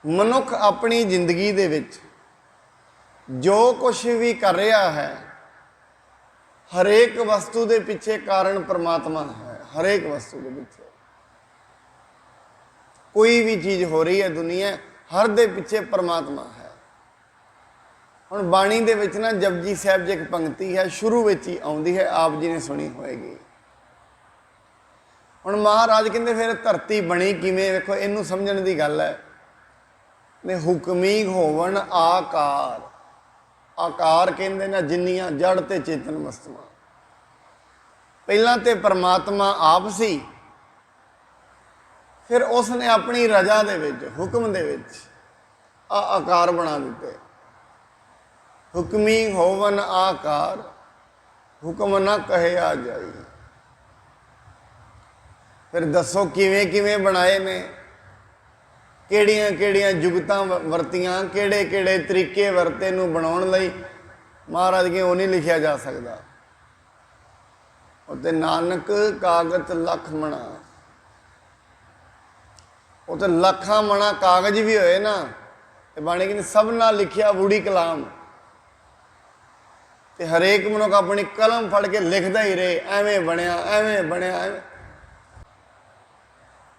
मनुख अपनी जिंदगी दे विच जो कुछ भी कर रहा है, हरेक वस्तु के पिछे कारण परमात्मा है। हरेक वस्तु के पिछे कोई भी चीज़ हो रही है दुनिया, हर दे पिछे परमात्मा है। हुण बाणी दे विच ना जपजी साहब जी एक पंक्ति है, शुरू विच ही आउंदी है, आप जी ने सुनी होएगी। हुण महाराज कहंदे फिर धरती बनी किवें, वेखो इनू समझण दी गल है। ने हुक्मी होवन आकार, आकार कहंदे ने जिन्नियां जड़ ते चेतन वस्तुआं। पहलां ते परमात्मा आप सी, फिर उसने अपनी रजा दे विच हुक्म दे विच आकार बना दिते। हुक्मी होवन आकार, हुक्म ना कहे आ जाई। फिर दसो किवें किवें बनाए ने, किहड़ियां किहड़ियां जुगतां वरतियां, किहड़े किहड़े तरीके वरते नूं बनाउण लई, महाराज के वो नहीं लिखिया जा सकता। उत्ते नानक कागज लख मणा, उत्ते लखां मणा कागज भी होए ना, ते बाणी कहंदी सबना लिखिया बूढ़ी कलाम। ते हरेक मनुख अपनी कलम फड़ के लिखदा ही रहे, एवें बनया एवें बनया एवें।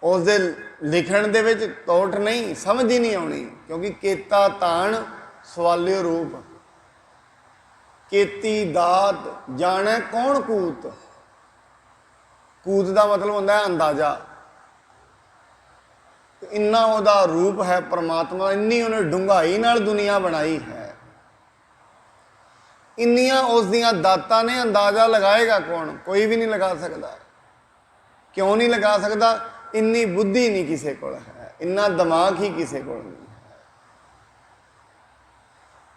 उस दे लिखण दे विच तोट नहीं, समझ ही नहीं आउणी, क्योंकि केता ताण सवालियो रूप, केती दात जाने कौन कूत। कूत का मतलब होता है अंदाजा। इन्ना उहदा रूप है परमात्मा, इन्नी उन्हें डूंघाई नाल दुनिया बनाई है, इन्नियां उस दियां दातां ने, अंदाजा लगाएगा कौन? कोई भी नहीं लगा सकता। क्यों नहीं लगा सकता? इन्नी बुद्धि नहीं किसी को है, इन्ना दिमाग ही किसी को नहीं है,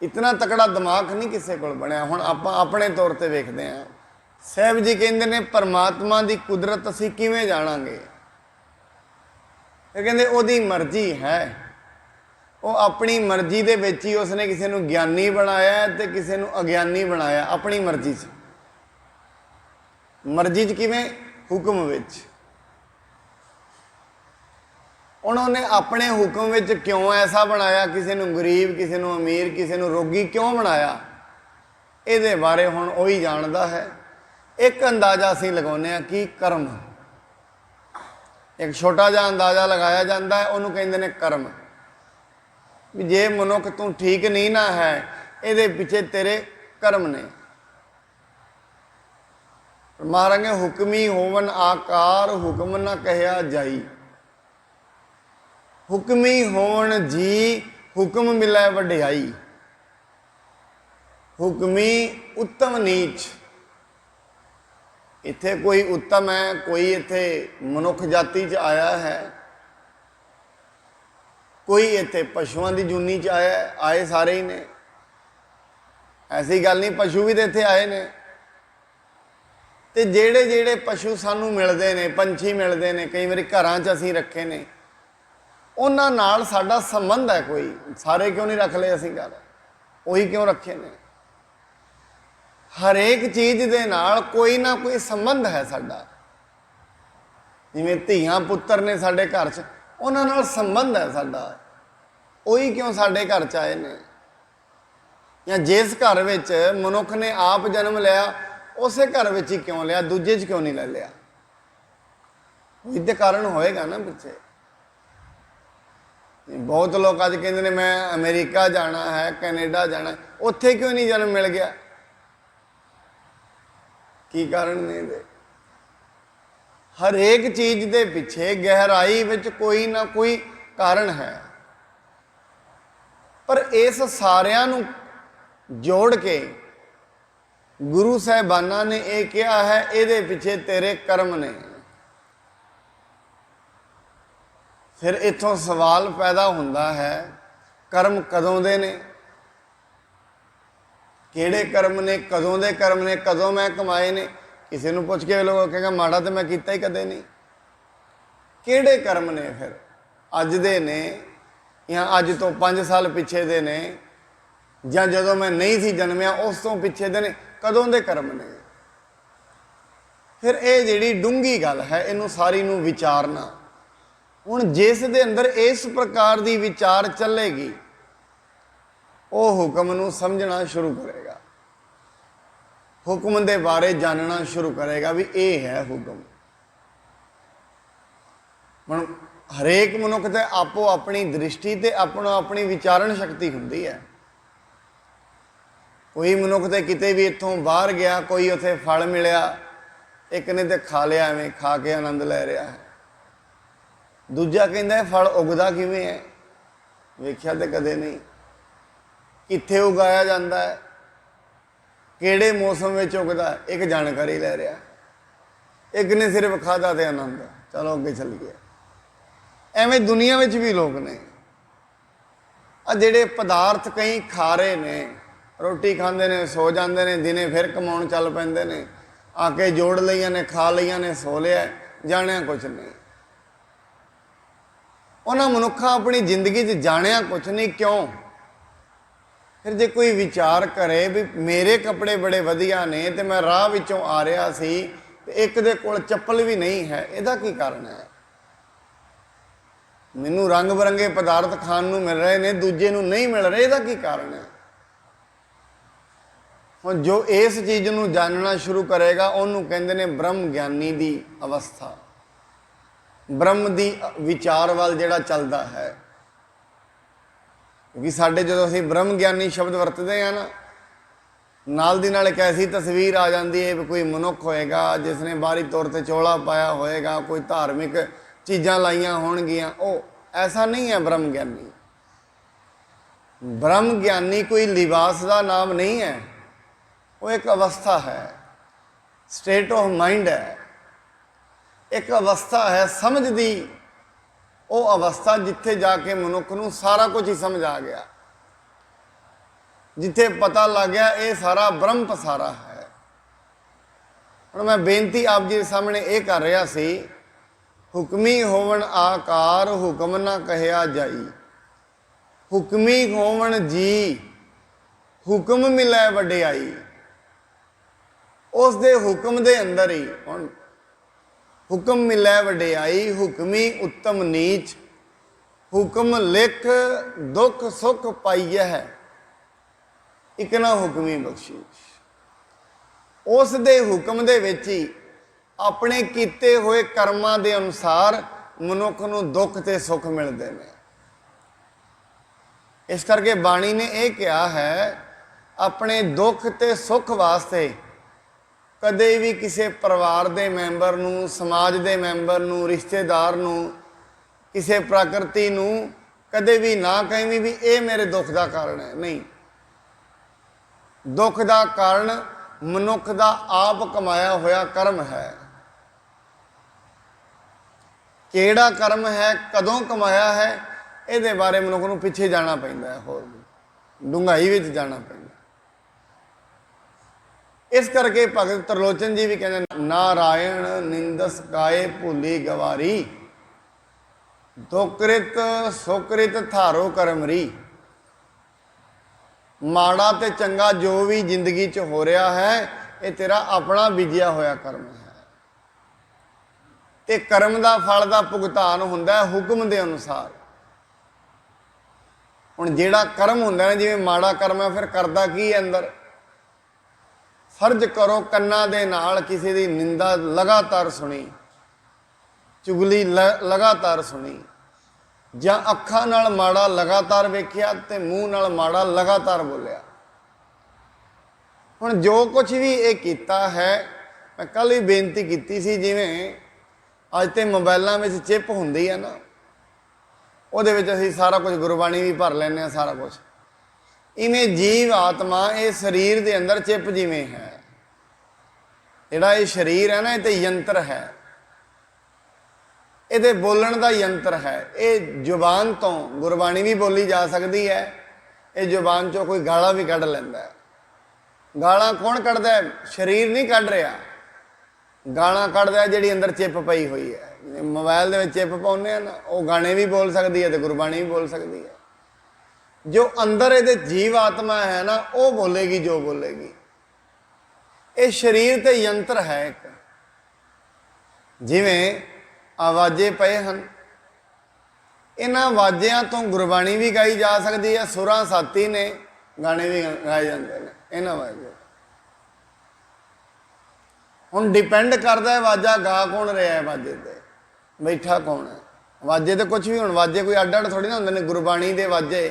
इतना तकड़ा दिमाग नहीं किसी को बनया। हुण आपां अपने तौर पर वेखदे हां, साहब जी कहंदे ने परमात्मा की कुदरत असीं किवें जाणांगे? कहंदे ओहदी मर्जी है, वो अपनी मर्जी दे विच ही उसने किसी नूं ज्ञानी बनाया ते किसी नूं अज्ञानी बनाया, अपनी मर्जी च। मर्जी च किवें? हुक्म विच। उन्होंने अपने हुक्म विच क्यों ऐसा बनाया, किसी नूं गरीब, किसी नूं अमीर, किसी नूं रोगी क्यों बनाया, ये बारे हुण वही जानता है। एक अंदाजा असीं लगाउने आ कि कर्म, एक छोटा जिहा अंदाजा लगाया जाता है, उन्होंने कहते हैं कर्म। भी जे मनुख तू ठीक नहीं ना है, ये पिछे तेरे कर्म ने। मारांगे हुक्मी होवन आकार, हुक्म ना कहया जाई। हुक्मी होवन जी, हुक्म मिले वड्याई। हुक्मी उत्तम नीच, इत्थे कोई उत्तम है, कोई इत्थे मनुख जाति च आया है, कोई इत्थे पशुओं की जूनी च आया, आए सारे ही ने। ऐसी गल नहीं, पशु भी तो इत्थे आए ने। ते जेड़े जेड़े पशु सानू मिलते हैं, पंछी मिलते हैं, कई बार घरां च असीं रखे ने, उन्हां नाल साडा संबंध है कोई। सारे क्यों नहीं रख ले असीं घर, उही क्यों रखे ने? हरेक चीज़ दे नाल कोई ना कोई संबंध है साडा। जिवें धीआं पुत्तर ने साडे घर च, उन्हां नाल संबंध है साडा, उही क्यों साडे घर च आए ने। या जिस घर विच मनुख ने आप जन्म लिया, उस घर विच ही क्यों लिया, दूजे च क्यों नहीं ले लिया? कोई तो कारण होएगा ना पिछे। बहुत लोग अज कहते हैं मैं अमेरिका जाना है, कैनेडा जाना है, उत्थे क्यों नहीं जन्म मिल गया? की कारण नहीं दे? हर एक चीज़ के पिछे गहराई विच कोई ना कोई कारण है। पर इस सारियां नूं जोड़ के गुरु साहिबाना ने यह कहा है, ये पिछे तेरे कर्म ने। फिर इत्थों सवाल पैदा होता है, कर्म कदों दे ने? किहड़े कर्म ने, कदों दे कर्म ने, कदों मैं कमाए ने? किसी को पुछ के लोग कहेगा माड़ा तो मैं किया ही कदे नहीं। किहड़े कर्म ने? फिर अज दे ने या अज तो 5 साल पिछे दे ने, या जदों मैं नहीं सी जन्मिया उस तो पिछे दे ने? कदों दे कर्म ने? फिर ये जिहड़ी डूंगी गल है, इनू सारी नू विचारना। ਹੁਣ ਜਿਸ ਦੇ ਅੰਦਰ ਇਸ ਪ੍ਰਕਾਰ ਦੀ ਵਿਚਾਰ ਚੱਲੇਗੀ ਉਹ ਹੁਕਮ ਨੂੰ ਸਮਝਣਾ ਸ਼ੁਰੂ ਕਰੇਗਾ, ਹੁਕਮ ਦੇ ਬਾਰੇ ਜਾਣਨਾ ਸ਼ੁਰੂ ਕਰੇਗਾ ਵੀ ਇਹ ਹੈ ਹੁਕਮ। ਹੁਣ ਹਰੇਕ ਮਨੁੱਖ ਤੇ ਆਪੋ ਆਪਣੀ ਦ੍ਰਿਸ਼ਟੀ ਤੇ ਆਪਣੋ ਆਪਣੀ ਵਿਚਾਰਨ ਸ਼ਕਤੀ ਹੁੰਦੀ ਹੈ। ਕੋਈ ਮਨੁੱਖ ਤੇ ਕਿਤੇ ਵੀ ਇੱਥੋਂ ਬਾਹਰ ਗਿਆ, ਕੋਈ ਉੱਥੇ ਫਲ ਮਿਲਿਆ, ਇੱਕ ਨੇ ਤੇ ਖਾ ਲਿਆ, ਐਵੇਂ ਖਾ ਕੇ ਆਨੰਦ ਲੈ ਰਿਹਾ ਹੈ। ਦੂਜਾ ਕਹਿੰਦਾ ਫਲ ਉਗਦਾ ਕਿਵੇਂ ਹੈ, ਵੇਖਿਆ ਤੇ ਕਦੇ ਨਹੀਂ, ਕਿੱਥੇ ਉਗਾਇਆ ਜਾਂਦਾ ਹੈ, ਕਿਹੜੇ ਮੌਸਮ ਵਿੱਚ ਉਗਦਾ, ਇੱਕ ਜਾਣਕਾਰੀ ਲੈ ਰਿਹਾ। ਇੱਕ ਨੇ ਸਿਰਫ ਖਾਧਾ ਤੇ ਆਨੰਦ, ਚਲੋ ਅੱਗੇ ਚੱਲ ਗਿਆ। ਐਵੇਂ ਦੁਨੀਆ ਵਿੱਚ ਵੀ ਲੋਕ ਨੇ, ਆ ਜਿਹੜੇ ਪਦਾਰਥ ਕਈ ਖਾ ਰਹੇ ਨੇ, ਰੋਟੀ ਖਾਂਦੇ ਨੇ, ਸੋ ਜਾਂਦੇ ਨੇ, ਦਿਨੇ ਫਿਰ ਕਮਾਉਣ ਚੱਲ ਪੈਂਦੇ ਨੇ, ਆ ਕੇ ਜੋੜ ਲਈਆਂ ਨੇ, ਖਾ ਲਈਆਂ ਨੇ, ਸੋ ਲਿਆ, ਜਾਣਿਆ ਕੁਛ ਨਹੀਂ। ਉਹਨਾਂ ਮਨੁੱਖਾਂ ਆਪਣੀ ਜ਼ਿੰਦਗੀ 'ਚ ਜਾਣਿਆ ਕੁਛ ਨਹੀਂ। ਕਿਉਂ? ਫਿਰ ਜੇ ਕੋਈ ਵਿਚਾਰ ਕਰੇ ਵੀ ਮੇਰੇ ਕੱਪੜੇ ਬੜੇ ਵਧੀਆ ਨੇ ਤੇ ਮੈਂ ਰਾਹ ਵਿੱਚੋਂ ਆ ਰਿਹਾ ਸੀ ਤੇ ਇੱਕ ਦੇ ਕੋਲ ਚੱਪਲ ਵੀ ਨਹੀਂ ਹੈ, ਇਹਦਾ ਕੀ ਕਾਰਨ ਹੈ? ਮੈਨੂੰ ਰੰਗ ਬਰੰਗੇ ਪਦਾਰਥ ਖਾਣ ਨੂੰ ਮਿਲ ਰਹੇ ਨੇ, ਦੂਜੇ ਨੂੰ ਨਹੀਂ ਮਿਲ ਰਹੇ, ਇਹਦਾ ਕੀ ਕਾਰਨ ਹੈ? ਹੁਣ ਜੋ ਇਸ ਚੀਜ਼ ਨੂੰ ਜਾਣਨਾ ਸ਼ੁਰੂ ਕਰੇਗਾ ਉਹਨੂੰ ਕਹਿੰਦੇ ਨੇ ਬ੍ਰਹਮ ਗਿਆਨੀ ਦੀ ਅਵਸਥਾ। ਬ੍ਰਹਮ ਦੀ ਵਿਚਾਰ ਵੱਲ ਜਿਹੜਾ ਚੱਲਦਾ ਹੈ। ਕਿਉਂਕਿ ਸਾਡੇ ਜਦੋਂ ਅਸੀਂ ਬ੍ਰਹਮ ਗਿਆਨੀ ਸ਼ਬਦ ਵਰਤਦੇ ਹਾਂ ਨਾ, ਨਾਲ ਦੀ ਨਾਲ ਇੱਕ ਐਸੀ ਤਸਵੀਰ ਆ ਜਾਂਦੀ ਹੈ ਵੀ ਕੋਈ ਮਨੁੱਖ ਹੋਏਗਾ ਜਿਸ ਨੇ ਬਾਹਰੀ ਤੌਰ ਤੇ ਚੋਲਾ ਪਾਇਆ ਹੋਏਗਾ, ਕੋਈ ਧਾਰਮਿਕ ਚੀਜ਼ਾਂ ਲਾਈਆਂ ਹੋਣਗੀਆਂ। ਉਹ ਐਸਾ ਨਹੀਂ ਹੈ ਬ੍ਰਹਮ ਗਿਆਨੀ। ਬ੍ਰਹਮ ਗਿਆਨੀ ਕੋਈ ਲਿਬਾਸ ਦਾ ਨਾਮ ਨਹੀਂ ਹੈ, ਉਹ ਇੱਕ ਅਵਸਥਾ ਹੈ, ਸਟੇਟ ਆਫ ਮਾਈਂਡ ਹੈ, ਇੱਕ ਅਵਸਥਾ ਹੈ ਸਮਝ ਦੀ। ਉਹ ਅਵਸਥਾ ਜਿੱਥੇ ਜਾ ਕੇ ਮਨੁੱਖ ਨੂੰ ਸਾਰਾ ਕੁਝ ਹੀ ਸਮਝ ਆ ਗਿਆ, ਜਿੱਥੇ ਪਤਾ ਲੱਗ ਗਿਆ ਇਹ ਸਾਰਾ ਬ੍ਰਹਮ ਪਸਾਰਾ ਹੈ। ਹੁਣ ਮੈਂ ਬੇਨਤੀ ਆਪ ਜੀ ਦੇ ਸਾਹਮਣੇ ਇਹ ਕਰ ਰਿਹਾ ਸੀ, ਹੁਕਮੀ ਹੋਵਣ ਆਕਾਰ ਹੁਕਮ ਨਾ ਕਹਿਆ ਜਾਈ, ਹੁਕਮੀ ਹੋਵਣ ਜੀ ਹੁਕਮ ਮਿਲੈ ਵਡਿਆਈ। ਉਸ ਦੇ ਹੁਕਮ ਦੇ ਅੰਦਰ ਹੀ ਹੁਣ ਹੁਕਮ ਮਿਲੈ ਵਡਿਆਈ, ਹੁਕਮੀ ਉੱਤਮ ਨੀਚ, ਹੁਕਮ ਲਿਖ ਦੁੱਖ ਸੁਖ ਪਾਈਐ ਹੈ, ਇਕ ਨਾ ਹੁਕਮੀ ਬਖਸ਼ੀਸ਼। ਉਸ ਦੇ ਹੁਕਮ ਦੇ ਵਿੱਚ ਹੀ ਆਪਣੇ ਕੀਤੇ ਹੋਏ ਕਰਮਾਂ ਦੇ ਅਨੁਸਾਰ ਮਨੁੱਖ ਨੂੰ ਦੁੱਖ ਤੇ ਸੁੱਖ ਮਿਲਦੇ ਨੇ। ਇਸ ਕਰਕੇ ਬਾਣੀ ਨੇ ਇਹ ਕਿਹਾ ਹੈ, ਆਪਣੇ ਦੁੱਖ ਤੇ ਸੁੱਖ ਵਾਸਤੇ ਕਦੇ ਵੀ ਕਿਸੇ ਪਰਿਵਾਰ ਦੇ ਮੈਂਬਰ ਨੂੰ, ਸਮਾਜ ਦੇ ਮੈਂਬਰ ਨੂੰ, ਰਿਸ਼ਤੇਦਾਰ ਨੂੰ, ਕਿਸੇ ਪ੍ਰਕਿਰਤੀ ਨੂੰ ਕਦੇ ਵੀ ਨਾ ਕਹੀਂ ਵੀ ਇਹ ਮੇਰੇ ਦੁੱਖ ਦਾ ਕਾਰਨ ਹੈ। ਨਹੀਂ, ਦੁੱਖ ਦਾ ਕਾਰਨ ਮਨੁੱਖ ਦਾ ਆਪ ਕਮਾਇਆ ਹੋਇਆ ਕਰਮ ਹੈ। ਕਿਹੜਾ ਕਰਮ ਹੈ, ਕਦੋਂ ਕਮਾਇਆ ਹੈ, ਇਹਦੇ ਬਾਰੇ ਮਨੁੱਖ ਨੂੰ ਪਿੱਛੇ ਜਾਣਾ ਪੈਂਦਾ ਹੈ, ਹੋਰ ਡੂੰਘਾਈ ਵਿੱਚ ਜਾਣਾ ਪੈਂਦਾ। ਇਸ ਕਰਕੇ ਭਗਤ ਤਰਲੋਚਨ ਜੀ ਵੀ ਕਹਿੰਦੇ, ਨਾਰਾਇਣ ਨਿੰਦਸ ਕਾਏ ਭੁੱਲੀ ਗਵਾਰੀ, ਦੁਕ੍ਰਿਤ ਸੁਕ੍ਰਿਤ ਥਾਰੋ ਕਰਮਰੀ। ਮਾੜਾ ਤੇ ਚੰਗਾ ਜੋ ਵੀ ਜ਼ਿੰਦਗੀ 'ਚ ਹੋ ਰਿਹਾ ਹੈ, ਇਹ ਤੇਰਾ ਆਪਣਾ ਬੀਜਿਆ ਹੋਇਆ ਕਰਮ ਹੈ, ਤੇ ਕਰਮ ਦਾ ਫਲ ਦਾ ਭੁਗਤਾਨ ਹੁੰਦਾ ਹੈ ਹੁਕਮ ਦੇ ਅਨੁਸਾਰ। ਹੁਣ ਜਿਹੜਾ ਕਰਮ ਹੁੰਦਾ ਨਾ, ਜਿਵੇਂ ਮਾੜਾ ਕਰਮ ਹੈ, ਫਿਰ ਕਰਦਾ ਕੀ ਹੈ ਅੰਦਰ? ਫਰਜ਼ ਕਰੋ ਕੰਨਾਂ ਦੇ ਨਾਲ ਕਿਸੇ ਦੀ ਨਿੰਦਾ ਲਗਾਤਾਰ ਸੁਣੀ, ਚੁਗਲੀ ਲਗਾਤਾਰ ਸੁਣੀ, ਜਾਂ ਅੱਖਾਂ ਨਾਲ ਮਾੜਾ ਲਗਾਤਾਰ ਵੇਖਿਆ ਤੇ ਮੂੰਹ ਨਾਲ ਮਾੜਾ ਲਗਾਤਾਰ ਬੋਲਿਆ। ਹੁਣ ਜੋ ਕੁਝ ਵੀ ਇਹ ਕੀਤਾ ਹੈ, ਮੈਂ ਕੱਲ੍ਹ ਹੀ ਬੇਨਤੀ ਕੀਤੀ ਸੀ, ਜਿਵੇਂ ਅੱਜ ਤੇ ਮੋਬਾਈਲਾਂ ਵਿੱਚ ਚਿੱਪ ਹੁੰਦੀ ਹੈ ਨਾ, ਉਹਦੇ ਵਿੱਚ ਅਸੀਂ ਸਾਰਾ ਕੁਝ ਗੁਰਬਾਣੀ ਵੀ ਭਰ ਲੈਂਦੇ ਹਾਂ, ਸਾਰਾ ਕੁਝ। ਇਵੇਂ ਜੀਵ ਆਤਮਾ ਇਹ ਸਰੀਰ ਦੇ ਅੰਦਰ ਚਿੱਪ ਜਿਵੇਂ ਹੈ। ਜਿਹੜਾ ਇਹ ਸਰੀਰ ਹੈ ਨਾ, ਇਹ ਤੇ ਯੰਤਰ ਹੈ, ਇਹਦੇ ਬੋਲਣ ਦਾ ਯੰਤਰ ਹੈ। ਇਹ ਜ਼ੁਬਾਨ ਤੋਂ ਗੁਰਬਾਣੀ ਵੀ ਬੋਲੀ ਜਾ ਸਕਦੀ ਹੈ, ਇਹ ਜ਼ੁਬਾਨ 'ਚੋਂ ਕੋਈ ਗਾਲਾਂ ਵੀ ਕੱਢ ਲੈਂਦਾ ਹੈ। ਗਾਲਾਂ ਕੌਣ ਕੱਢਦਾ ਹੈ? ਸਰੀਰ ਨਹੀਂ ਕੱਢ ਰਿਹਾ, ਗਾਲਾਂ ਕੱਢਦਾ ਜਿਹੜੀ ਅੰਦਰ ਚਿੱਪ ਪਈ ਹੋਈ ਹੈ। ਮੋਬਾਈਲ ਦੇ ਵਿੱਚ ਚਿੱਪ ਪਾਉਂਦੇ ਆ ਨਾ, ਉਹ ਗਾਣੇ ਵੀ ਬੋਲ ਸਕਦੀ ਹੈ ਤੇ ਗੁਰਬਾਣੀ ਵੀ ਬੋਲ ਸਕਦੀ ਹੈ। ਜੋ ਅੰਦਰ ਇਹਦੇ ਜੀਵ ਆਤਮਾ ਹੈ ਨਾ, ਉਹ ਬੋਲੇਗੀ ਜੋ ਬੋਲੇਗੀ। ਇਹ ਸਰੀਰ ਤੇ ਯੰਤਰ ਹੈ ਇੱਕ, ਜਿਵੇਂ ਆਵਾਜ਼ੇ ਪਏ ਹਨ, इन्हां वाजियां तो गुरबाणी भी गाई जा सकती है, सुरां साथी ने गाने भी गाए जाते हैं इन्हां वाजियां। हुण डिपेंड करता है वाजा गा कौन रहा है, वाजे ते बैठा कौन है। वाजे तो कुछ भी, हुण वाजे कोई अड्ड अड्ड थोड़ी ना होंदे ने। गुरबाणी दे वाजे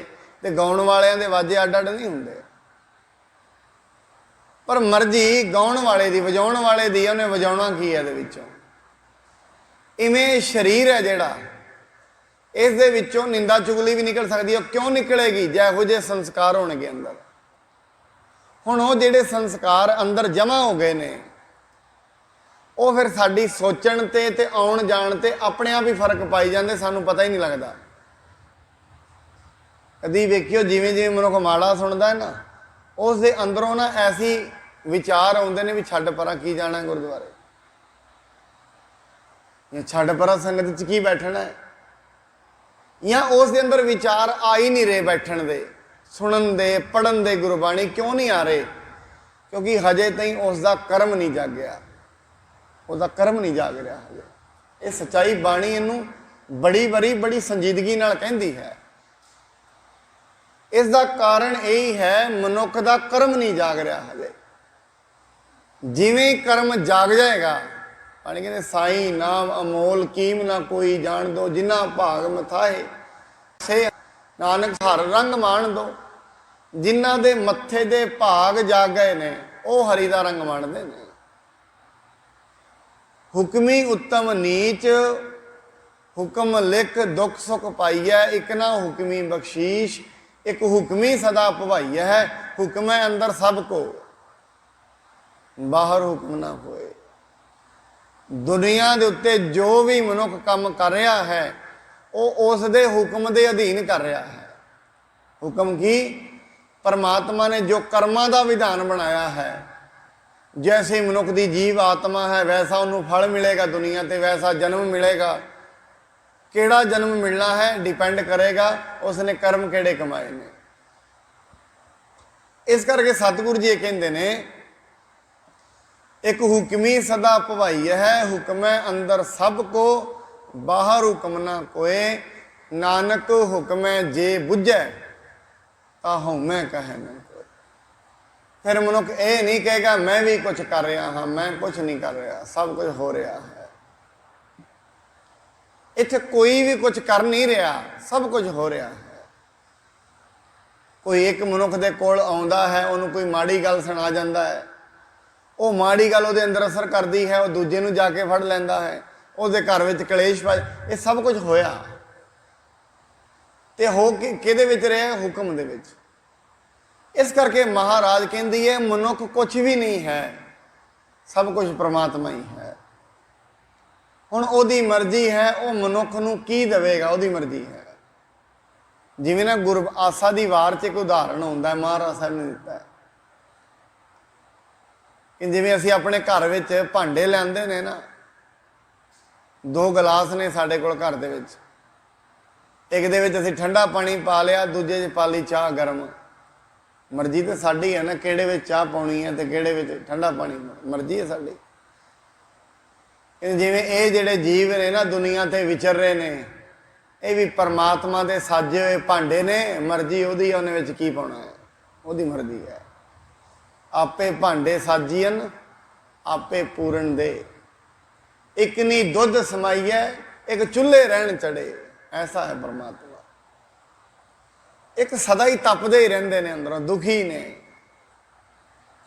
ते गाउण वालियां दे वाजे अड्ड अड्ड नहीं होंदे, पर मर्जी गाउण वाले दी, वजाउण वाले दी, उन्हें वजाउणा की है। इवें शरीर है जिहड़ा, इस दे विचों निंदा चुगली भी निकल सकती है। क्यों निकलेगी? जिहो जिहे संस्कार होणगे अंदर। हुण वो जिहड़े संस्कार अंदर जमा हो गए ने, वो फिर साडी सोचण ते आउण जाण ते अपने आप ही फर्क पाई जांदे, सानूं पता ही नहीं लगता। कदी वेखियो जिवें जिवें मनुख माड़ा सुणदा है ना, उस दे अंदरों ना ऐसी विचार आउंदे ने भी छड्ड परां की जाना गुरुद्वारे, या छड्ड परां संगत च की बैठना है, या उस दे अंदर विचार आ ही नहीं रहे बैठण दे, सुनन दे, पढ़न दे। गुरबाणी क्यों नहीं आ रहे? क्योंकि हजे ताईं उसका कर्म नहीं जागया, उसका कर्म नहीं जाग रहा हजे। ये सच्चाई बाणी इनू बड़ी बारी बड़ी संजीदगी नाल कहंदी है। इसका कारण यही है, मनुख का कर्म नहीं जाग रहा हजे। जिवें कर्म जाग जाएगा, पानी कहते साईं नाम अमोल कीम ना कोई जान दो, जिन्ना भाग मथाए से नानक हर रंग मान दो। जिन्ना दे मत्थे दे भाग जाग गए ने, वो हरि दा रंग मानते हैं। हुक्मी उत्तम नीच, हुक्म लिख दुख सुख पाइया, एक ना हुक्मी बख्शीश, एक हुक्मी सदा भवाइया है। हुक्म है अंदर सबको, बाहर हुक्म ना होए। दुनिया के उत्ते जो भी मनुख काम कर रहा है, वो उस दे हुक्म के अधीन कर रहा है। हुक्म की? परमात्मा ने जो कर्मां का विधान बनाया है, जैसे मनुख की जीव आत्मा है वैसा उन्होंने फल मिलेगा दुनिया ते, वैसा जन्म मिलेगा। केड़ा जन्म मिलना है डिपेंड करेगा उसने कर्म केड़े कमाए ने। इस करके सतगुरु जी कहते ने, एक हुक्मी सदा भवाई है, हुक्म है अंदर सबको, बाहर हुक्म ना कोए। नानक हुक्म जे बुझे ताहू मैं कहे न कोई। फिर मनुख ये नहीं कहेगा मैं भी कुछ कर रहा हाँ, मैं कुछ नहीं कर रहा, सब कुछ हो रहा है। इत्थे कोई भी कुछ कर नहीं रहा, सब कुछ हो रहा है। कोई एक मनुख दे कोल आउंदा है, उन्होंने कोई माड़ी गल सुना जाता है, वो माड़ी गल उसदे अंदर असर करती है, वो दूजे नूं जाके फड़ लैंदा है, उसदे घर विच कलेश पा। ये सब कुछ होया ते हो किहदे विच रहा? हुक्म दे विच। इस करके महाराज कहती है मनुख कुछ भी नहीं है, सब कुछ परमात्मा ही है। हुण ओदी मर्जी है, वो मनुख नूं की देवेगा, ओदी मर्जी है। जिवें ना गुर आसा दी वार च एक उदाहरण होंदा है, महाराज साहब ने दिता है कि जिवें असीं अपने घर विच भांडे लैंदे ने ना, दो गिलास ने साडे कोल घर दे विच, एक दे विच असीं ठंडा पानी पा लिया, दूजे च पा ली चाह गरम। मर्जी तो साडी है ना, किहड़े विच चाह पाउणी है ते किहड़े विच ठंडा पानी, मर्जी है साडी। जिवें ये जिहड़े जीव ने ना दुनिया ते विचर रहे ने, ये भी परमात्मा दे साजे हुए भांडे ने, मर्जी उहदी उहने विच की पाउणा है, उहदी मर्जी है। आपे भांडे साजीन आपे पूरन दे, एक नी दुध समाइए एक चूल्हे रहन चढ़े, ऐसा है परमात्मा। एक सदा ही तपदे ही रहंदे ने अंदरों, दुखी ने।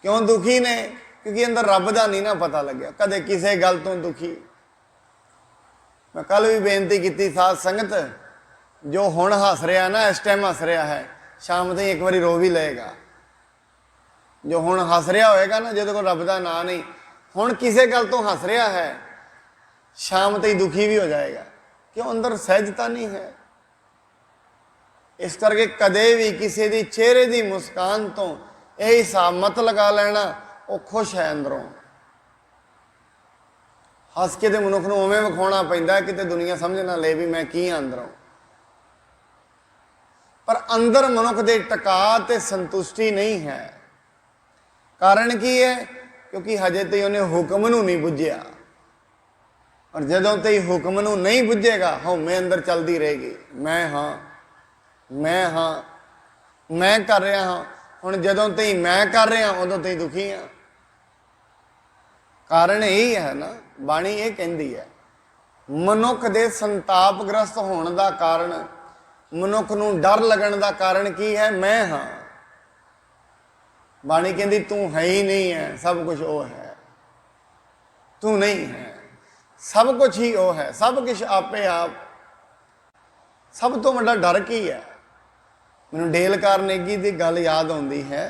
क्यों दुखी ने? क्योंकि अंदर रब का नहीं ना पता लग्या, कदे किसी गल तो दुखी। मैं कल भी बेनती की साध संगत, जो हुण हस रहा ना, इस टाइम हस रहा है, शाम तक एक बारी रो भी लेगा। जो हुण हस रहा होएगा ना, जिहदे कोल रब दा नाम नहीं, हुण किसी गल तो हस रहा है, शाम तक दुखी भी हो जाएगा। क्यों? अंदर सहजता नहीं है। इस करके कदे भी किसी दी चेहरे की मुस्कान तो यह हिसाब मत लगा लेना वो खुश है अंदरों। हस के तो मनुख नूं उवें विखाउणा पैंदा है किते दुनिया समझ ना ले भी मैं की हाँ अंदरों। पर अंदर मनुख दे टका ते संतुष्टि नहीं है। कारण की है? क्योंकि हजे तो उन्हें हुक्म नूं नहीं बुझिया। और जदों तई हुक्म नूं नहीं बुझेगा हौमे अंदर चलती रहेगी, मैं हाँ मैं कर रहा हाँ। हुण जदों तई मैं कर रहा उदों तई दुखी हाँ। कारण यही है ना, बाणी ये कहती है मनुख दे संतापग्रस्त होने का कारण, मनुख नूं डर लगन का कारण की है, मैं हाँ। बाणी कहती तू है ही नहीं है, सब कुछ वो है, तू नहीं है, सब कुछ ही वो है, सब कुछ आपे आप। सब तो बड़ा डर की है। मैनूं डेल कार्नेगी की गल याद आती है,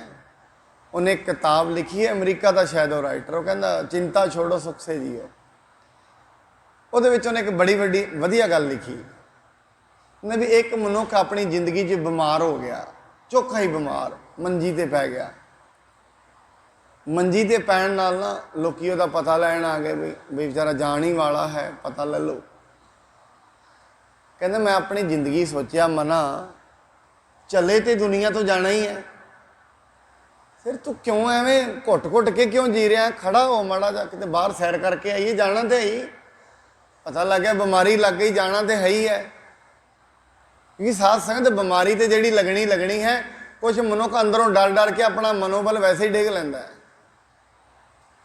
उन्हें एक किताब लिखी है, अमरीका का शायद वो राइटर, वो कहता चिंता छोड़ो सुख से जियो। ਉਹਦੇ ਵਿੱਚ ਉਹਨੇ एक बड़ी वड्डी वधिया गल लिखी ने भी एक मनुख अपनी जिंदगी 'ਚ बीमार हो गया, चोखा ही बीमार, मंजी ते पै गया। मंजी ते पैण नाल ना लोकी ਉਹਦਾ पता लैन आ गए भी बेचारा जान ही वाला है, पता ले लो। कहते मैं अपनी जिंदगी सोचा मना चले तो दुनिया तो जाना ही है, फिर तू क्यों एवें घुट घुट के क्यों जी रहा, खड़ा हो माड़ा जा किते बाहर सैर करके आइए, जाना तो है ही, पता लग गया बीमारी लग गई, जाना तो है ही है। क्योंकि साथ संगत बीमारी तो जी लगनी है, कुछ मनुख अंदरों डर डर के अपना मनोबल वैसे ही डिग लेंदा है।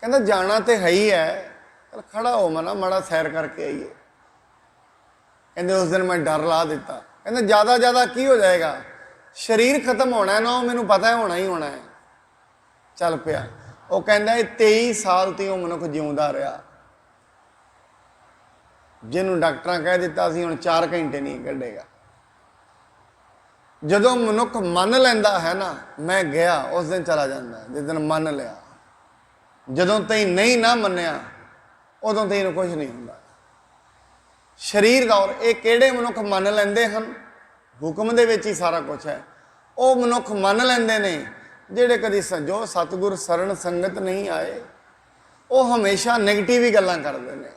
कहता जाना तो है ही है, चल खड़ा हो मना माड़ा सैर करके आइए। कहते उस दिन मैं डर ला दिता। कहते ज़्यादा की हो जाएगा, शरीर खत्म होना है ना, मैनू पता है होना ही होना है। चल पिया। वो कहता 23 साल तो वो मनुख जिउंदा रहा, जिन्होंने डॉक्टर कह दिता सी हुण 4 घंटे नहीं कढ़ेगा। जदों मनुख मन लैंदा है ना, मैं गया, उस दिन चला जाता है, जिस दिन मन लिया। जदों तई नहीं ना मन्निया उदों तई कुछ नहीं हुंदा। शरीर का और ये किहड़े मनुख मन लैंदे हन, हुक्म दे विच ही सारा कुछ है। वो मनुख मन लैंदे ने जिहड़े कदी जो सतगुर सरन संगत नहीं आए, वो हमेशा नैगेटिव ही गल्लां करदे ने,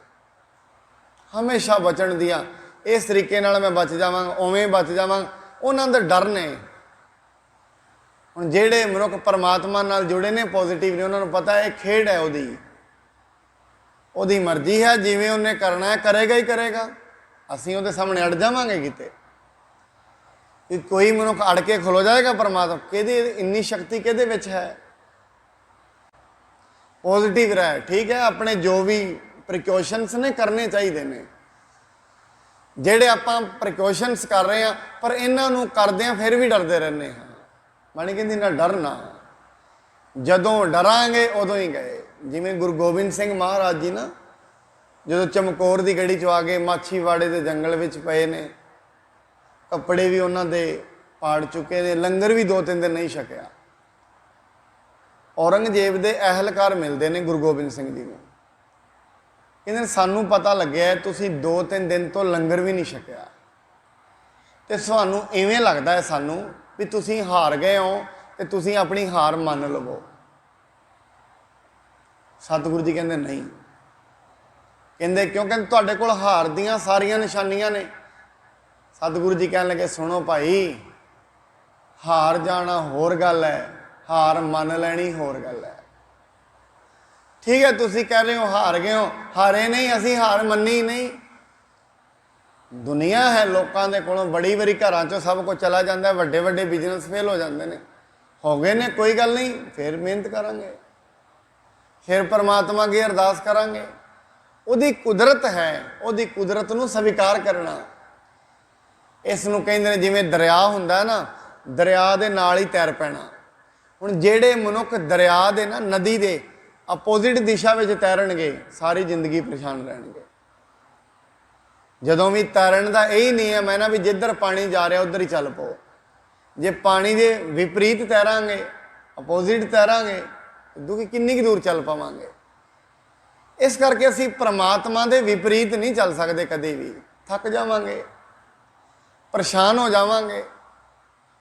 हमेशा बचन दिया इस तरीके नाल मैं बच जावांगा, उवें बच जावांगा, उन्हां दे डर ने। हुण जिहड़े मनुख परमात्मा नाल जुड़े ने, पॉजिटिव ने, उन्हां नूं पता है खेड है, ओदी मर्जी है, जिवें उन्हें करना है करेगा ही करेगा। असीं उहदे सामने अड़ जावांगे किते कि कोई मनुख अड़ के खलो जाएगा परमात्मा, किहदी इन्नी शक्ति किहदे विच है। पॉजिटिव रहे, ठीक है, अपने जो भी प्रिकॉशनस ने करने चाहिए ने, जेडे आपां प्रिकॉशनस कर रहे हैं, पर इन्हां नूं करदे फिर भी डरते रहने हैं। बाणी कहंदी ना डरना, जदों डरांगे उदों ही गए। जिवें गुरु गोबिंद सिंह महाराज जी ना जदों चमकौर की गढ़ी चो आ गए, माछीवाड़े के जंगल विच पए ने, कपड़े भी उन्हां दे पाड़ चुके ने, लंगर भी 2-3 दिन नहीं छकिया। औरंगजेब के अहलकार मिलते हैं गुरु गोबिंद सिंह जी को, कहते सानू पता लग्या तुसीं 2-3 दिन तो लंगर भी नहीं छकिया, तो सानू इवें लगता है सानू भी तुसीं हार गए हो, तो तुसीं अपनी हार मान लवो। सतगुरु जी कहते नहीं, कहते क्यों, कहते तुहाडे कोल हार दियां सारियां निशानियां ने। सतगुरु जी कहने लगे सुनो भाई, हार जाना होर गल है, हार मान लैनी होर गल है। ठीक है, तुसीं कह रहे हो हार गए हो, हारे नहीं, असीं हार मन्नी नहीं। दुनिया है लोगों के कोलों बड़ी बारी घरां चों सब कुछ चला जाता है, वड्डे वड्डे बिजनेस फेल हो जाते हैं, हो गए ने, कोई गल नहीं, फिर मेहनत करांगे, फिर परमात्मा की अरदास करांगे। उहदी कुदरत है, उहदी कुदरत नूं स्वीकार करना। इस नूं कहंदे ने जिवें दरिया हुंदा ना, दरिया दे नाल ही तैर पैना। हुण जिहड़े मनुख दरिया दे ना, नदी दे अपोजिट दिशा में तैरनगे, सारी जिंदगी परेशान रहेंगे। जदों भी तैरन का यही नहीं है मैं ना भी जिधर पानी जा रहा उधर ही चल पो। जे पानी के विपरीत तैरांगे, अपोजिट तैरांगे, दुखी किन्नी की दूर चल पावांगे। इस करके असी परमात्मा के विपरीत नहीं चल सकते, कभी भी थक जावांगे, परेशान हो जावांगे।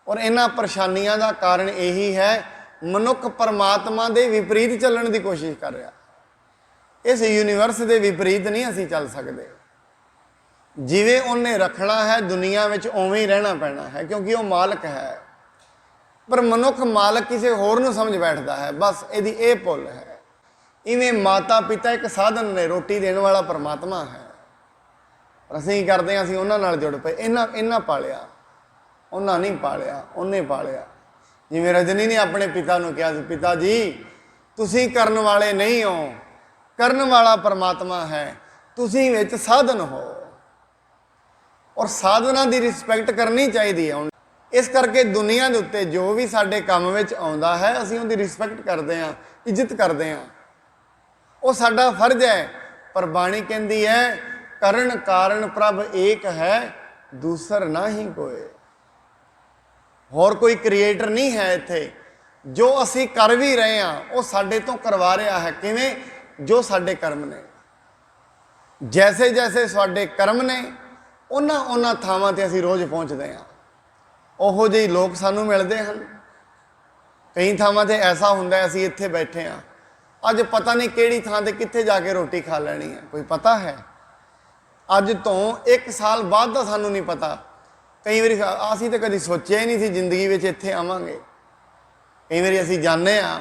और इन्हां परेशानियां का कारण यही है, मनुख परमात्मा के विपरीत चलने की कोशिश कर रहा। इस यूनीवर्स के विपरीत नहीं असी चल सकते। जिवें उन्हें रखना है दुनिया में उवें ही रहना पैना है, क्योंकि वह मालक है। पर मनुख मालक किसी होर नूं समझ बैठता है, बस यदी ये भुल है। इवें माता पिता एक साधन ने, रोटी देने वाला परमात्मा है। ਪਰ ਅਸੀਂ ਕੀ ਕਰਦੇ ਹਾਂ, ਅਸੀਂ ਉਹਨਾਂ ਨਾਲ ਜੁੜ ਪਏ। ਇਹਨਾਂ ਪਾਲਿਆ, ਉਹਨਾਂ ਨਹੀਂ ਪਾਲਿਆ, ਉਹਨੇ ਪਾਲਿਆ। ਜਿਵੇਂ ਰਜਨੀ ਨੇ ਆਪਣੇ ਪਿਤਾ ਨੂੰ ਕਿਹਾ ਸੀ, ਪਿਤਾ ਜੀ ਤੁਸੀਂ ਕਰਨ ਵਾਲੇ ਨਹੀਂ ਹੋ, ਕਰਨ ਵਾਲਾ ਪਰਮਾਤਮਾ ਹੈ, ਤੁਸੀਂ ਵਿੱਚ ਸਾਧਨ ਹੋ। ਔਰ ਸਾਧਨਾ ਦੀ ਰਿਸਪੈਕਟ ਕਰਨੀ ਚਾਹੀਦੀ ਹੈ। ਇਸ ਕਰਕੇ ਦੁਨੀਆ ਦੇ ਉੱਤੇ ਜੋ ਵੀ ਸਾਡੇ ਕੰਮ ਵਿੱਚ ਆਉਂਦਾ ਹੈ, ਅਸੀਂ ਉਹਦੀ ਰਿਸਪੈਕਟ ਕਰਦੇ ਹਾਂ, ਇੱਜ਼ਤ ਕਰਦੇ ਹਾਂ, ਉਹ ਸਾਡਾ ਫਰਜ਼ ਹੈ। ਪਰ ਬਾਣੀ ਕਹਿੰਦੀ ਹੈ, ਕਰਨ ਕਾਰਨ ਪ੍ਰਭ ਏਕ ਹੈ, ਦੂਸਰ ਨਾ ਹੀ ਕੋਏ। ਹੋਰ ਕੋਈ ਕ੍ਰੀਏਟਰ ਨਹੀਂ ਹੈ ਇੱਥੇ। ਜੋ ਅਸੀਂ ਕਰ ਵੀ ਰਹੇ ਹਾਂ ਉਹ ਸਾਡੇ ਤੋਂ ਕਰਵਾ ਰਿਹਾ ਹੈ। ਕਿਵੇਂ? ਜੋ ਸਾਡੇ ਕਰਮ ਨੇ। ਜੈਸੇ ਜੈਸੇ ਸਾਡੇ ਕਰਮ ਨੇ, ਉਹਨਾਂ ਥਾਵਾਂ 'ਤੇ ਅਸੀਂ ਰੋਜ਼ ਪਹੁੰਚਦੇ ਹਾਂ। ਉਹੋ ਜਿਹੇ ਲੋਕ ਸਾਨੂੰ ਮਿਲਦੇ ਹਨ। ਕਈ ਥਾਵਾਂ 'ਤੇ ਐਸਾ ਹੁੰਦਾ ਅਸੀਂ ਇੱਥੇ ਬੈਠੇ ਹਾਂ, ਅੱਜ ਪਤਾ ਨਹੀਂ ਕਿਹੜੀ ਥਾਂ 'ਤੇ ਕਿੱਥੇ ਜਾ ਕੇ ਰੋਟੀ ਖਾ ਲੈਣੀ ਹੈ, ਕੋਈ ਪਤਾ ਹੈ? ਅੱਜ ਤੋਂ 1 ਸਾਲ ਬਾਅਦ ਦਾ ਸਾਨੂੰ ਨਹੀਂ ਪਤਾ। ਕਈ ਵਾਰੀ ਅਸੀਂ ਤਾਂ ਕਦੀ ਸੋਚਿਆ ਹੀ ਨਹੀਂ ਸੀ ਜ਼ਿੰਦਗੀ ਵਿੱਚ ਇੱਥੇ ਆਵਾਂਗੇ। ਕਈ ਵਾਰੀ ਅਸੀਂ ਜਾਂਦੇ ਹਾਂ,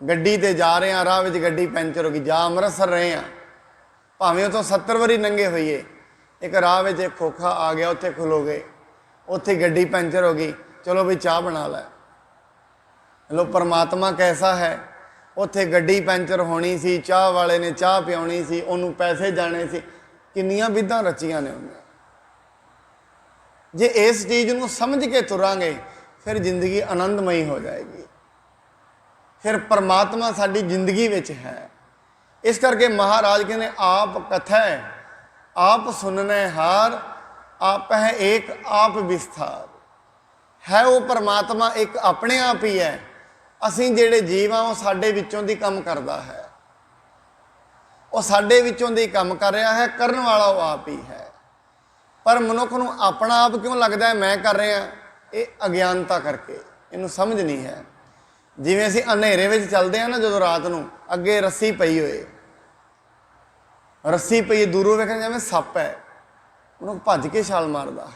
ਗੱਡੀ 'ਤੇ ਜਾ ਰਹੇ ਹਾਂ, ਰਾਹ ਵਿੱਚ ਗੱਡੀ ਪੈਂਚਰ ਹੋ ਗਈ। ਜਾਂ ਅੰਮ੍ਰਿਤਸਰ ਰਹੇ ਹਾਂ, ਭਾਵੇਂ ਉਹ ਤੋਂ 70 ਵਾਰੀ ਲੰਘੇ ਹੋਈਏ, ਇੱਕ ਰਾਹ ਵਿੱਚ ਇੱਕ ਖੋਖਾ ਆ ਗਿਆ, ਉੱਥੇ ਖਲੋ ਗਏ, ਉੱਥੇ ਗੱਡੀ ਪੈਂਚਰ ਹੋ ਗਈ, ਚਲੋ ਵੀ ਚਾਹ ਬਣਾ ਲੈ। ਲੋ ਪਰਮਾਤਮਾ ਕੈਸਾ ਹੈ, ਉੱਥੇ ਗੱਡੀ ਪੈਂਚਰ ਹੋਣੀ ਸੀ, ਚਾਹ ਵਾਲੇ ਨੇ ਚਾਹ ਪਿਆਉਣੀ ਸੀ, ਉਹਨੂੰ ਪੈਸੇ ਜਾਣੇ ਸੀ, ਕਿੰਨੀਆਂ ਵਿਧਾਂ ਰਚੀਆਂ ਨੇ ਉਹਨੇ। ਜੇ ਇਸ ਚੀਜ਼ ਨੂੰ ਸਮਝ ਕੇ ਤੁਰਾਂਗੇ ਫਿਰ ਜ਼ਿੰਦਗੀ ਆਨੰਦਮਈ ਹੋ ਜਾਏਗੀ। ਫਿਰ ਪਰਮਾਤਮਾ ਸਾਡੀ ਜ਼ਿੰਦਗੀ ਵਿੱਚ ਹੈ। ਇਸ ਕਰਕੇ ਮਹਾਰਾਜ ਕਹਿੰਦੇ, ਆਪ ਕਥੈ ਆਪ ਸੁਨਨੇ ਹਾਰ, ਆਪ ਹੈ ਏਕ ਆਪ ਵਿਸਥਾਰ। ਹੈ ਉਹ ਪਰਮਾਤਮਾ ਇੱਕ ਆਪਣੇ ਆਪ ਹੀ ਹੈ। ਅਸੀਂ ਜਿਹੜੇ ਜੀਵ ਹਾਂ ਉਹ ਸਾਡੇ ਵਿੱਚੋਂ ਦੀ ਕੰਮ ਕਰਦਾ ਹੈ, ਉਹ ਸਾਡੇ ਵਿੱਚੋਂ ਦੀ ਕੰਮ ਕਰ ਰਿਹਾ ਹੈ। ਕਰਨ ਵਾਲਾ ਉਹ ਆਪ ਹੀ ਹੈ। ਪਰ ਮਨੁੱਖ ਨੂੰ ਆਪਣਾ ਆਪ ਕਿਉਂ ਲੱਗਦਾ ਹੈ ਮੈਂ ਕਰ ਰਿਹਾ? ਇਹ ਅਗਿਆਨਤਾ ਕਰਕੇ, ਇਹਨੂੰ ਸਮਝ ਨਹੀਂ ਹੈ। ਜਿਵੇਂ ਅਸੀਂ ਹਨੇਰੇ ਵਿੱਚ ਚੱਲਦੇ ਹਾਂ ਨਾ, ਜਦੋਂ ਰਾਤ ਨੂੰ ਅੱਗੇ ਰੱਸੀ ਪਈ ਹੋਏ, ਰੱਸੀ ਪਈ ਦੂਰੋਂ ਵੇਖਣ ਜਿਵੇਂ ਸੱਪ ਹੈ, ਉਹਨੂੰ ਭੱਜ ਕੇ ਛਾਲ ਮਾਰਦਾ।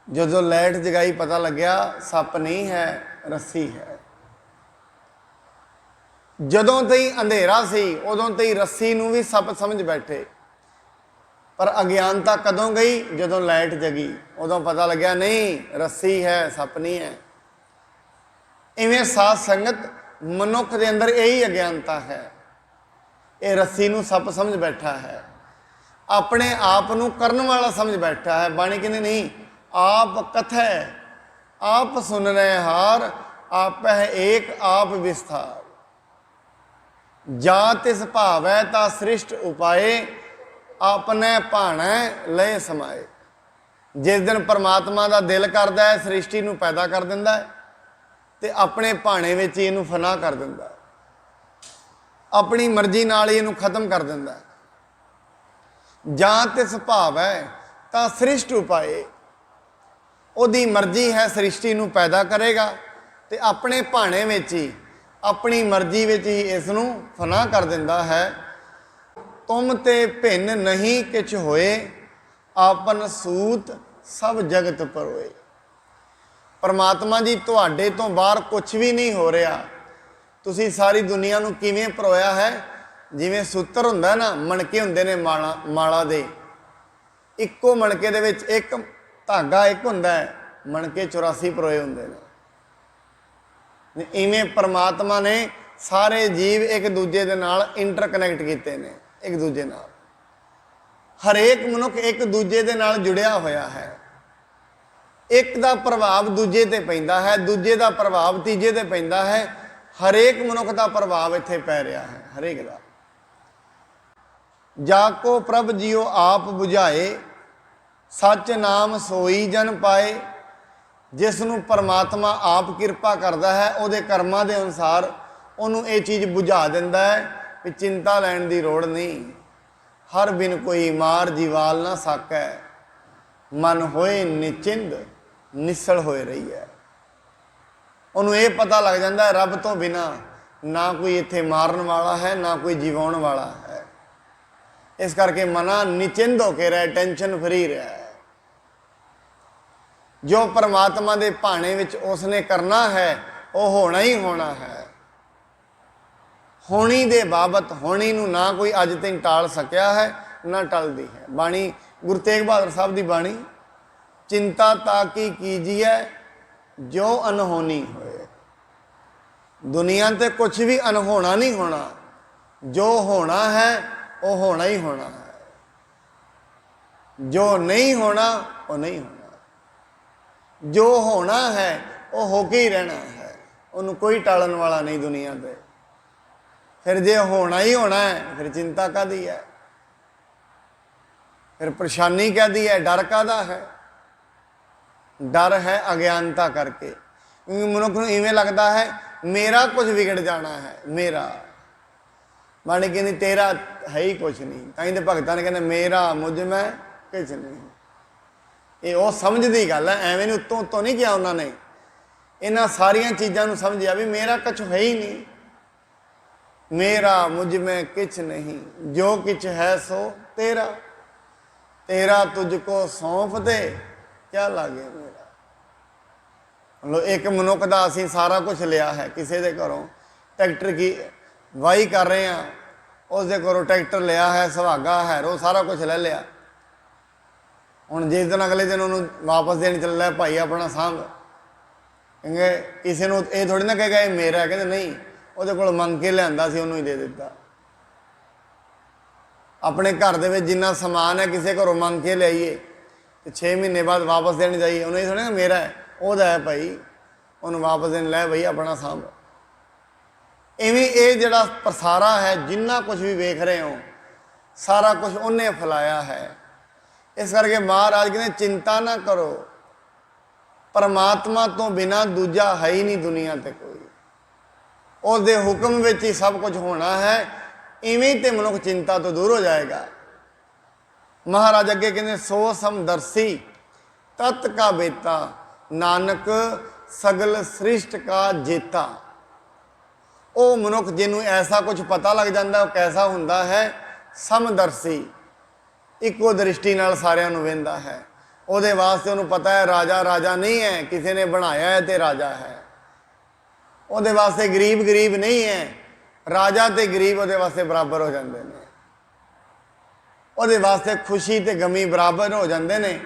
ਜਦੋਂ ਲਾਈਟ ਜਗਾਈ ਪਤਾ ਲੱਗਿਆ ਸੱਪ ਨਹੀਂ ਹੈ, ਰੱਸੀ ਹੈ। ਜਦੋਂ ਤਾਈਂ ਅੰਧੇਰਾ ਸੀ ਉਦੋਂ ਤਾਈਂ ਰੱਸੀ ਨੂੰ ਵੀ ਸੱਪ ਸਮਝ ਬੈਠੇ। ਪਰ ਅਗਿਆਨਤਾ ਕਦੋਂ ਗਈ? ਜਦੋਂ ਲਾਈਟ ਜਗੀ, ਉਦੋਂ ਪਤਾ ਲੱਗਿਆ ਨਹੀਂ, ਰੱਸੀ ਹੈ, ਸੱਪ ਨਹੀਂ ਹੈ। ਇਵੇਂ ਸਾਧ ਸੰਗਤ ਮਨੁੱਖ ਦੇ ਅੰਦਰ ਇਹੀ ਅਗਿਆਨਤਾ ਹੈ। ਇਹ ਰੱਸੀ ਨੂੰ ਸੱਪ ਸਮਝ ਬੈਠਾ ਹੈ, ਆਪਣੇ ਆਪ ਨੂੰ ਕਰਨ ਵਾਲਾ ਸਮਝ ਬੈਠਾ ਹੈ। ਬਾਣੀ ਕਹਿੰਦੀ ਨਹੀਂ, ਆਪ ਕਥੈ ਆਪ ਸੁਨਨੇ ਹਾਰ, ਆਪ ਹੈ ਏਕ ਆਪ ਵਿਸਥਾਰ। ਜਾਂ ਤਿਸ ਭਾਵੈ ਤਾ ਸ੍ਰਿਸ਼ਟ ਉਪਾਏ, ਆਪਣੇ ਭਾਣੈ ਲਏ ਸਮਾਏ। ਜਿਸ ਦਿਨ ਪਰਮਾਤਮਾ ਦਾ ਦਿਲ ਕਰਦਾ ਹੈ, ਸ੍ਰਿਸ਼ਟੀ ਨੂੰ ਪੈਦਾ ਕਰ ਦਿੰਦਾ ਹੈ ਤੇ ਆਪਣੇ ਭਾਣੇ ਵਿੱਚ ਹੀ ਇਹਨੂੰ ਫਨਾ ਕਰ ਦਿੰਦਾ ਹੈ। ਆਪਣੀ ਮਰਜ਼ੀ ਨਾਲ ਹੀ ਇਹਨੂੰ ਖਤਮ ਕਰ ਦਿੰਦਾ ਹੈ। ਜਾਂ ਤਿਸ ਭਾਵੈ ਤਾਂ ਸ੍ਰਿਸ਼ਟ ਉਪਾਏ, ਉਹਦੀ ਮਰਜ਼ੀ ਹੈ ਸ੍ਰਿਸ਼ਟੀ ਨੂੰ ਪੈਦਾ ਕਰੇਗਾ ਤੇ ਆਪਣੇ ਭਾਣੇ ਵਿੱਚ ਹੀ, ਆਪਣੀ ਮਰਜ਼ੀ ਵਿੱਚ ਹੀ ਇਸ ਨੂੰ ਫਨਾ ਕਰ ਦਿੰਦਾ ਹੈ। ਤੁਮ ਤੇ ਭਿੰਨ ਨਹੀਂ ਕਿਛ ਹੋਏ, ਆਪਨ ਸੂਤ ਸਭ ਜਗਤ ਪਰੋਏ। ਪਰਮਾਤਮਾ ਜੀ ਤੁਹਾਡੇ ਤੋਂ ਬਾਹਰ ਕੁਛ ਵੀ ਨਹੀਂ ਹੋ ਰਿਹਾ। ਤੁਸੀਂ ਸਾਰੀ ਦੁਨੀਆ ਨੂੰ ਕਿਵੇਂ ਪਰੋਇਆ ਹੈ? ਜਿਵੇਂ ਸੂਤਰ ਹੁੰਦਾ ਨਾ, ਮਣਕੇ ਹੁੰਦੇ ਨੇ ਮਾਲਾ ਦੇ, ਇੱਕੋ ਮਣਕੇ ਦੇ ਵਿੱਚ ਇੱਕ ਧਾਗਾ ਇੱਕ ਹੁੰਦਾ ਹੈ, ਮਣਕੇ 84 ਪਰੋਏ ਹੁੰਦੇ ਨੇ। ਇਵੇਂ ਪਰਮਾਤਮਾ ਨੇ ਸਾਰੇ ਜੀਵ ਇੱਕ ਦੂਜੇ ਦੇ ਨਾਲ ਇੰਟਰਕਨੈਕਟ ਕੀਤੇ ਨੇ, ਇੱਕ ਦੂਜੇ ਨਾਲ। ਹਰੇਕ ਮਨੁੱਖ ਇੱਕ ਦੂਜੇ ਦੇ ਨਾਲ ਜੁੜਿਆ ਹੋਇਆ ਹੈ। ਇੱਕ ਦਾ ਪ੍ਰਭਾਵ ਦੂਜੇ ਤੇ ਪੈਂਦਾ ਹੈ, ਦੂਜੇ ਦਾ ਪ੍ਰਭਾਵ ਤੀਜੇ ਤੇ ਪੈਂਦਾ ਹੈ। ਹਰੇਕ ਮਨੁੱਖ ਦਾ ਪ੍ਰਭਾਵ ਇੱਥੇ ਪੈ ਰਿਹਾ ਹੈ, ਹਰੇਕ ਦਾ। ਜਾ ਕੋ ਪ੍ਰਭ ਜੀਓ ਆਪ ਬੁਝਾਏ, ਸੱਚ ਨਾਮ ਸੋਈ ਜਨ ਪਾਏ। ਜਿਸ ਨੂੰ ਪਰਮਾਤਮਾ ਆਪ ਕਿਰਪਾ ਕਰਦਾ ਹੈ, ਉਹਦੇ ਕਰਮਾਂ ਦੇ ਅਨੁਸਾਰ ਉਹਨੂੰ ਇਹ ਚੀਜ਼ ਬੁਝਾ ਦਿੰਦਾ ਹੈ ਵੀ ਚਿੰਤਾ ਲੈਣ ਦੀ ਲੋੜ ਨਹੀਂ। ਹਰ ਬਿਨ ਕੋਈ ਮਾਰ ਜੀਵਾਲ ਨਾ ਸਾਕੈ, ਮਨ ਹੋਏ ਨਿਚਿੰਦ ਨਿਸਲ ਹੋਏ ਰਹੀ ਹੈ। ਉਹਨੂੰ ਇਹ ਪਤਾ ਲੱਗ ਜਾਂਦਾ ਹੈ ਰੱਬ ਤੋਂ ਬਿਨਾਂ ਨਾ ਕੋਈ ਇੱਥੇ ਮਾਰਨ ਵਾਲਾ ਹੈ, ਨਾ ਕੋਈ ਜਿਵਾਉਣ ਵਾਲਾ ਹੈ। ਇਸ ਕਰਕੇ ਮਨਾ ਨਿਚਿੰਦ ਹੋ ਕੇ ਰਹਿ, ਟੈਨਸ਼ਨ ਫਰੀ ਰਿਹਾ। ਜੋ ਪਰਮਾਤਮਾ ਦੇ ਭਾਣੇ ਵਿੱਚ ਉਸਨੇ ਕਰਨਾ ਹੈ ਉਹ ਹੋਣਾ ਹੀ ਹੋਣਾ ਹੈ। ਹੋਣੀ ਦੇ ਬਾਬਤ, ਹੋਣੀ ਨੂੰ ਨਾ ਕੋਈ ਅੱਜ ਤੱਕ ਟਾਲ ਸਕਿਆ ਹੈ, ਨਾ ਟਲਦੀ ਹੈ। ਬਾਣੀ ਗੁਰੂ ਤੇਗ ਬਹਾਦਰ ਸਾਹਿਬ ਦੀ ਬਾਣੀ, ਚਿੰਤਾ ਤਾਂ ਕੀ ਕੀਜੀਏ ਜੋ ਅਨਹੋਣੀ ਹੋਏ। ਦੁਨੀਆ ਤੇ ਕੁਝ ਵੀ ਅਨਹੋਣਾ ਨਹੀਂ ਹੋਣਾ, ਜੋ ਹੋਣਾ ਹੈ ਉਹ ਹੋਣਾ ਹੀ ਹੋਣਾ ਹੈ, ਜੋ ਨਹੀਂ ਹੋਣਾ ਉਹ ਨਹੀਂ ਹੋਣਾ। ਜੋ ਹੋਣਾ ਹੈ ਉਹ ਹੋ ਕੇ ਹੀ ਰਹਿਣਾ ਹੈ, ਉਹਨੂੰ ਕੋਈ ਟਾਲਣ ਵਾਲਾ ਨਹੀਂ ਦੁਨੀਆ ਤੇ। ਫਿਰ ਜੇ ਹੋਣਾ ਹੀ ਹੋਣਾ ਹੈ ਫਿਰ ਚਿੰਤਾ ਕਾਹਦੀ ਹੈ, ਫਿਰ ਪਰੇਸ਼ਾਨੀ ਕਾਹਦੀ ਹੈ, ਡਰ ਕਾਹਦਾ ਹੈ? ਡਰ ਹੈ ਅਗਿਆਨਤਾ ਕਰਕੇ। ਕਿਉਂਕਿ ਮਨੁੱਖ ਨੂੰ ਇਵੇਂ ਲੱਗਦਾ ਹੈ ਮੇਰਾ ਕੁਝ ਵਿਗੜ ਜਾਣਾ ਹੈ, ਮੇਰਾ। ਬਾਣੀ ਕਹਿੰਦੀ ਤੇਰਾ ਹੈ ਹੀ ਕੁਛ ਨਹੀਂ। ਤਾਂ ਹੀ ਤੇ ਭਗਤਾਂ ਨੇ ਕਹਿੰਦੇ ਮੇਰਾ ਮੁਝ ਮੈਂ ਕੁਛ ਨਹੀਂ। ਇਹ ਉਹ ਸਮਝ ਦੀ ਗੱਲ ਹੈ, ਐਵੇਂ ਨਹੀਂ ਉੱਤੋਂ ਉੱਤੋਂ ਨਹੀਂ ਕਿਹਾ ਉਹਨਾਂ ਨੇ। ਇਹਨਾਂ ਸਾਰੀਆਂ ਚੀਜ਼ਾਂ ਨੂੰ ਸਮਝਿਆ ਵੀ ਮੇਰਾ ਕੁਛ ਹੈ ਹੀ ਨਹੀਂ। ਮੇਰਾ ਮੁਝ ਮੈਂ ਕਿਛ ਨਹੀਂ, ਜੋ ਕਿਛ ਹੈ ਸੋ ਤੇਰਾ, ਤੇਰਾ ਤੁਝ ਕੋ ਸੌਂਪ ਦੇ ਕਿਆ ਲਾਗੇ ਮੇਰਾ। ਮਤਲਬ ਇੱਕ ਮਨੁੱਖ ਦਾ ਅਸੀਂ ਸਾਰਾ ਕੁਝ ਲਿਆ ਹੈ, ਕਿਸੇ ਦੇ ਘਰੋਂ ਟਰੈਕਟਰ ਕੀ ਵਾਹੀ ਕਰ ਰਹੇ ਹਾਂ, ਉਸ ਦੇ ਘਰੋਂ ਟਰੈਕਟਰ ਲਿਆ ਹੈ, ਸੁਹਾਗਾ ਹੈ, ਉਹ ਸਾਰਾ ਕੁਝ ਲੈ ਲਿਆ। ਹੁਣ ਜਿਸ ਦਿਨ ਅਗਲੇ ਦਿਨ ਉਹਨੂੰ ਵਾਪਸ ਦੇਣ ਚੱਲਿਆ, ਭਾਈ ਆਪਣਾ ਸਾਂਭ, ਕਹਿੰਗੇ ਕਿਸੇ ਨੂੰ ਇਹ ਥੋੜੀ ਨਾ ਕਹੇਗਾ ਇਹ ਮੇਰਾ, ਕਹਿੰਦੇ ਨਹੀਂ, ਉਹਦੇ ਕੋਲ ਮੰਗ ਕੇ ਲਿਆਂਦਾ ਸੀ, ਉਹਨੂੰ ਹੀ ਦੇ ਦਿੱਤਾ। ਆਪਣੇ ਘਰ ਦੇ ਵਿੱਚ ਜਿੰਨਾ ਸਮਾਨ ਹੈ ਕਿਸੇ ਘਰੋਂ ਮੰਗ ਕੇ ਲਿਆਈਏ ਤੇ 6 ਮਹੀਨੇ ਬਾਅਦ ਵਾਪਸ ਦੇਣ ਜਾਈਏ, ਉਹਨੂੰ ਇਹ ਥੋੜ੍ਹਾ ਨਾ ਮੇਰਾ ਹੈ, ਉਹਦਾ ਹੈ ਭਾਈ, ਉਹਨੂੰ ਵਾਪਸ ਦੇਣ ਲੈ ਭਾਈ ਆਪਣਾ ਸਾਂਭ। ਇਵੇਂ ਇਹ ਜਿਹੜਾ ਪਸਾਰਾ ਹੈ, ਜਿੰਨਾ ਕੁਝ ਵੀ ਵੇਖ ਰਹੇ ਹੋ ਸਾਰਾ ਕੁਝ ਉਹਨੇ ਫੈਲਾਇਆ ਹੈ। ਇਸ ਕਰਕੇ ਮਹਾਰਾਜ ਕਹਿੰਦੇ ਚਿੰਤਾ ਨਾ ਕਰੋ, ਪਰਮਾਤਮਾ ਤੋਂ ਬਿਨਾਂ ਦੂਜਾ ਹੈ ਹੀ ਨਹੀਂ ਦੁਨੀਆ ਤੇ ਕੋਈ, ਉਹਦੇ ਹੁਕਮ ਵਿੱਚ ਹੀ ਸਭ ਕੁਝ ਹੋਣਾ ਹੈ। ਇਵੇਂ ਤੇ ਮਨੁੱਖ ਚਿੰਤਾ ਤੋਂ ਦੂਰ ਹੋ ਜਾਏਗਾ। ਮਹਾਰਾਜ ਅੱਗੇ ਕਹਿੰਦੇ ਸੋ ਸਮਦਰਸੀ ਤਤ ਕਾ ਬੇਤਾ, ਨਾਨਕ ਸਗਲ ਸ੍ਰਿਸ਼ਟ ਕਾ ਜੇਤਾ। ਉਹ ਮਨੁੱਖ ਜਿਹਨੂੰ ਐਸਾ ਕੁਝ ਪਤਾ ਲੱਗ ਜਾਂਦਾ, ਉਹ ਕੈਸਾ ਹੁੰਦਾ ਹੈ? ਸਮਦਰਸੀ, ਇੱਕੋ ਦ੍ਰਿਸ਼ਟੀ ਨਾਲ ਸਾਰਿਆਂ ਨੂੰ ਵੇਖਦਾ ਹੈ। ਉਹਦੇ ਵਾਸਤੇ ਉਹਨੂੰ ਪਤਾ ਹੈ ਰਾਜਾ ਰਾਜਾ ਨਹੀਂ ਹੈ, ਕਿਸੇ ਨੇ ਬਣਾਇਆ ਹੈ ਤੇ ਰਾਜਾ ਹੈ। ਉਹਦੇ ਵਾਸਤੇ ਗਰੀਬ ਗਰੀਬ ਨਹੀਂ ਹੈ, ਰਾਜਾ ਤੇ ਗਰੀਬ ਉਹਦੇ ਵਾਸਤੇ ਬਰਾਬਰ ਹੋ ਜਾਂਦੇ ਨੇ। ਉਹਦੇ ਵਾਸਤੇ ਖੁਸ਼ੀ ਤੇ ਗਮੀ ਬਰਾਬਰ ਹੋ ਜਾਂਦੇ ਨੇ।